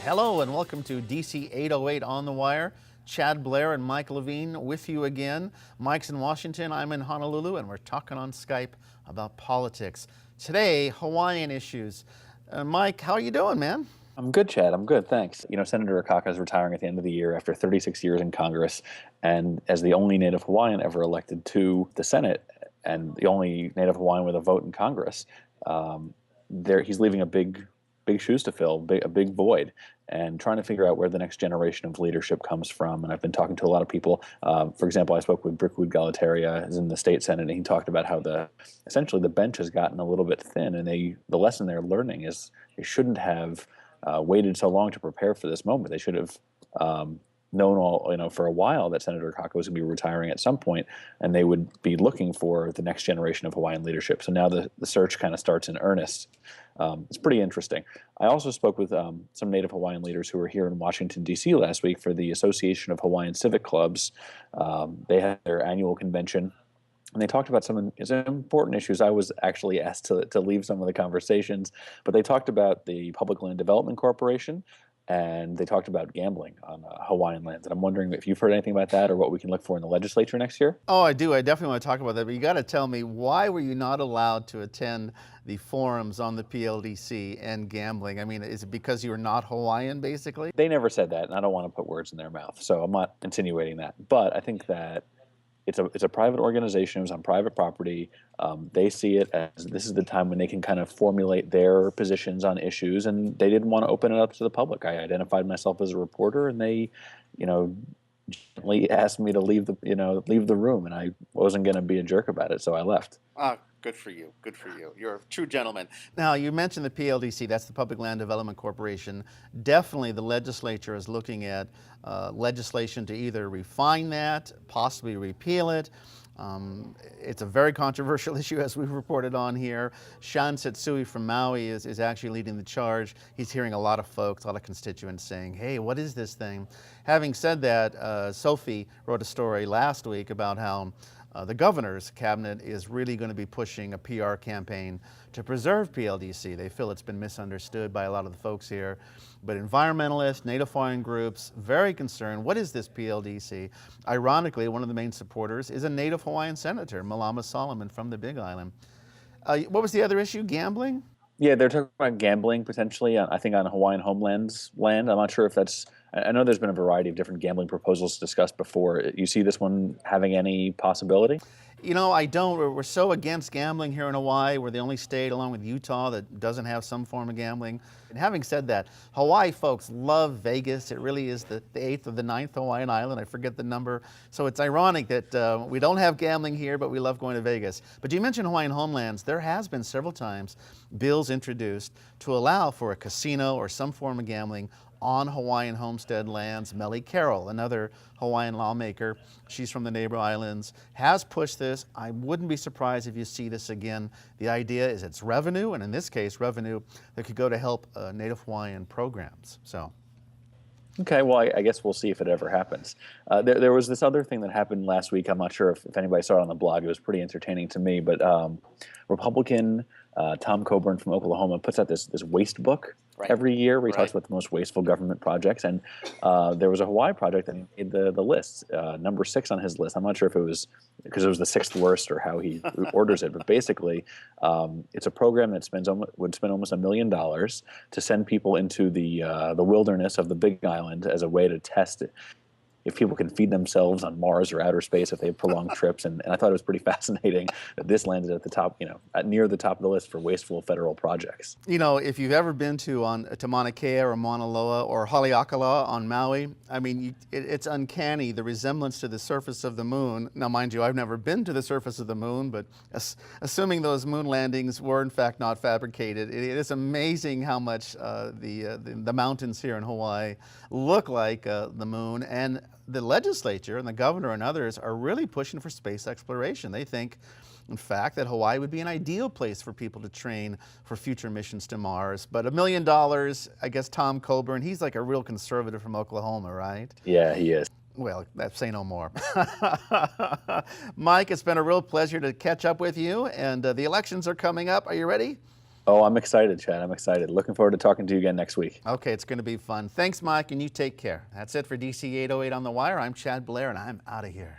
Hello and welcome to DC808 on the Wire. Chad Blair and Mike Levine with you again. Mike's in Washington, I'm in Honolulu, and we're talking on Skype about politics. Today, Hawaiian issues. Mike, how are you doing, man? I'm good, Chad. I'm good, thanks. You know, Senator Akaka is retiring at the end of the year after 36 years in Congress, and as the only Native Hawaiian ever elected to the Senate, and the only Native Hawaiian with a vote in Congress, he's leaving a big shoes to fill, a big void, and trying to figure out where the next generation of leadership comes from. And I've been talking to a lot of people. For example, I spoke with Brickwood Galataria, who's in the state Senate, and he talked about how essentially the bench has gotten a little bit thin, and the lesson they're learning is they shouldn't have waited so long to prepare for this moment. They should have known for a while that Senator Akaka was going to be retiring at some point, and they would be looking for the next generation of Hawaiian leadership. So now the search kind of starts in earnest. It's pretty interesting. I also spoke with some Native Hawaiian leaders who were here in Washington, D.C. last week for the Association of Hawaiian Civic Clubs. They had their annual convention, and they talked about some important issues. I was actually asked to leave some of the conversations, but they talked about the Public Land Development Corporation, and they talked about gambling on Hawaiian lands. And I'm wondering if you've heard anything about that or what we can look for in the legislature next year? Oh, I do. I definitely want to talk about that. But you got to tell me, why were you not allowed to attend the forums on the PLDC and gambling? I mean, is it because you were not Hawaiian, basically? They never said that, and I don't want to put words in their mouth, so I'm not insinuating that. But I think that it's a private organization. It was on private property. They see it as this is the time when they can kind of formulate their positions on issues, and they didn't want to open it up to the public. I identified myself as a reporter, and they, gently asked me to leave the room, and I wasn't going to be a jerk about it, so I left. Good for you. Good for you. You're a true gentleman. Now, you mentioned the PLDC. That's the Public Land Development Corporation. Definitely the legislature is looking at legislation to either refine that, possibly repeal it. It's a very controversial issue, as we've reported on here. Sean Setsui from Maui is actually leading the charge. He's hearing a lot of folks, a lot of constituents saying, hey, what is this thing? Having said that, Sophie wrote a story last week about how the governor's cabinet is really going to be pushing a PR campaign to preserve PLDC. They feel it's been misunderstood by a lot of the folks here. But environmentalists, Native Hawaiian groups, very concerned. What is this PLDC? Ironically, one of the main supporters is a Native Hawaiian senator, Malama Solomon from the Big Island. What was the other issue? Gambling? Yeah, they're talking about gambling potentially, I think, on Hawaiian homeland's land. I'm not sure if that's... I know there's been a variety of different gambling proposals discussed before. You see this one having any possibility? You know, I don't. We're so against gambling here in Hawaii. We're the only state, along with Utah, that doesn't have some form of gambling. And having said that, Hawaii folks love Vegas. It really is the 8th or the 9th Hawaiian island. I forget the number. So it's ironic that we don't have gambling here, but we love going to Vegas. But you mentioned Hawaiian homelands. There has been several times bills introduced to allow for a casino or some form of gambling on Hawaiian homestead lands. Melly Carroll, another Hawaiian lawmaker, she's from the neighbor islands, has pushed this. I wouldn't be surprised if you see this again. The idea is it's revenue, and in this case, revenue that could go to help Native Hawaiian programs. So. Okay, well, I guess we'll see if it ever happens. There was this other thing that happened last week. I'm not sure if anybody saw it on the blog. It was pretty entertaining to me. But Republican Tom Coburn from Oklahoma puts out this waste book every year where he talks about the most wasteful government projects. And there was a Hawaii project that made the list, number 6 on his list. I'm not sure if it was because it was the 6th worst or how he orders it. But basically, it's a program that would spend almost $1 million to send people into the wilderness of the Big Island as a way to test it, if people can feed themselves on Mars or outer space if they have prolonged trips. And I thought it was pretty fascinating that this landed at the top, near the top of the list for wasteful federal projects. You know, if you've ever been to Mauna Kea or Mauna Loa or Haleakala on Maui, I mean, it's uncanny, the resemblance to the surface of the moon. Now, mind you, I've never been to the surface of the moon, but assuming those moon landings were in fact not fabricated, it is amazing how much the mountains here in Hawaii look like the moon. And the legislature and the governor and others are really pushing for space exploration. They think, in fact, that Hawaii would be an ideal place for people to train for future missions to Mars. But $1 million, I guess Tom Coburn, he's like a real conservative from Oklahoma, right? Yeah, he is. Well, say no more. Mike, it's been a real pleasure to catch up with you, and the elections are coming up. Are you ready? Oh, I'm excited, Chad. I'm excited. Looking forward to talking to you again next week. Okay, it's going to be fun. Thanks, Mike, and you take care. That's it for DC 808 on the Wire. I'm Chad Blair, and I'm out of here.